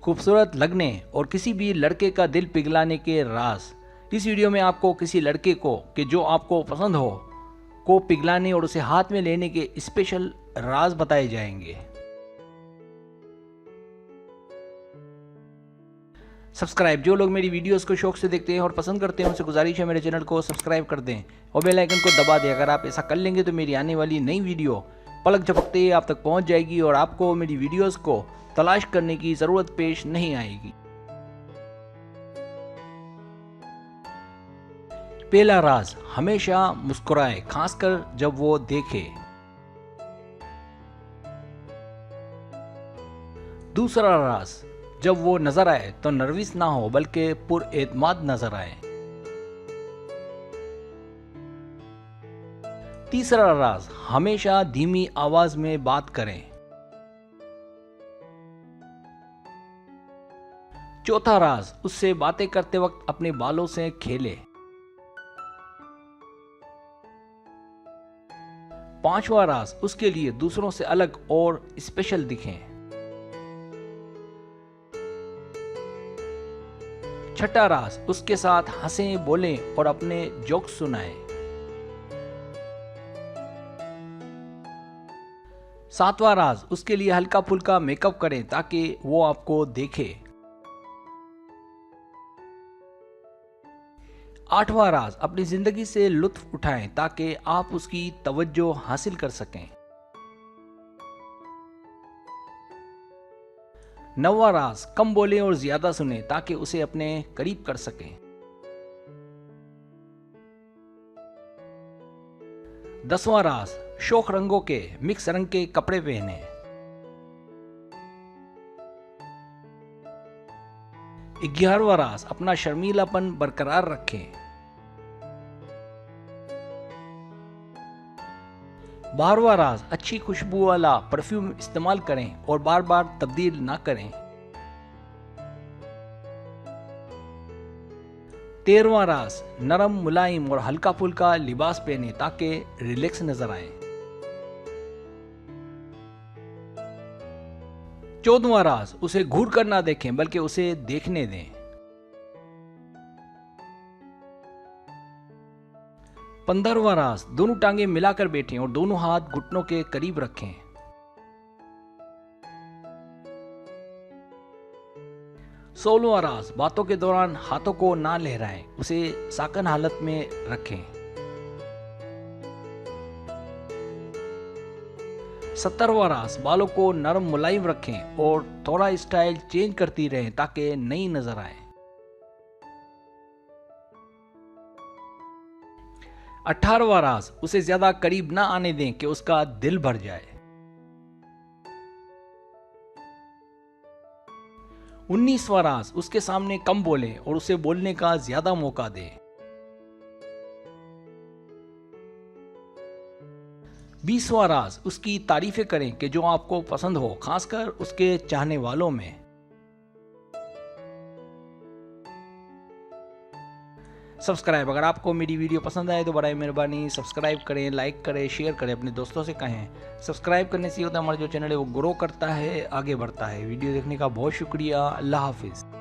खूबसूरत लगने और किसी भी लड़के का दिल पिघलाने के राज। इस वीडियो में आपको किसी लड़के को कि जो आपको पसंद हो को पिघलाने और उसे हाथ में लेने के स्पेशल राज बताए जाएंगे। सब्सक्राइब, जो लोग मेरी वीडियोस को शौक से देखते हैं और पसंद करते हैं उनसे गुजारिश है मेरे चैनल को सब्सक्राइब कर दें और बेल आइकन को दबा दें। अगर आप ऐसा कर लेंगे तो मेरी आने वाली नई वीडियो पलक झपकते ही आप तक पहुंच जाएगी और आपको मेरी वीडियोस को तलाश करने की ज़रूरत पेश नहीं आएगी। पहला राज, हमेशा मुस्कुराए, खासकर जब वो देखे। दूसरा राज, जब वो नजर आए तो नर्वस ना हो बल्कि पुरएतमाद नजर आए। तीसरा राज, हमेशा धीमी आवाज में बात करें। चौथा राज, उससे बातें करते वक्त अपने बालों से खेले। पांचवा राज, उसके लिए दूसरों से अलग और स्पेशल दिखें। छठा राज, उसके साथ हंसें, बोलें और अपने जोक्स सुनाएं। सातवां राज, उसके लिए हल्का फुल्का मेकअप करें ताकि वो आपको देखे। आठवां राज, अपनी जिंदगी से लुत्फ उठाएं ताकि आप उसकी तवज्जो हासिल कर सकें। नौवां राज, कम बोलें और ज्यादा सुने ताकि उसे अपने करीब कर सकें। 10वां राज, शौक रंगों के मिक्स रंग के कपड़े पहने। 11वां राज, अपना शर्मीलापन बरकरार रखें। 12वां राज, अच्छी खुशबू वाला परफ्यूम इस्तेमाल करें और बार बार तब्दील ना करें। 13वां राज, नरम, मुलायम और हल्का फुल्का लिबास पहने ताकि रिलैक्स नजर आए। 14वां राज, उसे घूर कर ना देखें बल्कि उसे देखने दें। 15वां राज, दोनों टांगे मिलाकर बैठें और दोनों हाथ घुटनों के करीब रखें। 16वां राज, बातों के दौरान हाथों को ना लहराएं, उसे साकन हालत में रखें। 17वां राज, बालों को नरम मुलायम रखें और थोड़ा स्टाइल चेंज करती रहें ताकि नई नजर आए। 18वां राज, उसे ज्यादा करीब ना आने दें कि उसका दिल भर जाए। 19वां राज, उसके सामने कम बोलें और उसे बोलने का ज्यादा मौका दें। 20वां राज, उसकी तारीफें करें कि जो आपको पसंद हो, खासकर उसके चाहने वालों में। सब्सक्राइब, अगर आपको मेरी वीडियो पसंद आए तो बराए मेहरबानी सब्सक्राइब करें, लाइक करें, शेयर करें, अपने दोस्तों से कहें। सब्सक्राइब करने से होता है हमारा जो चैनल है वो ग्रो करता है, आगे बढ़ता है। वीडियो देखने का बहुत शुक्रिया। अल्लाह हाफिज़।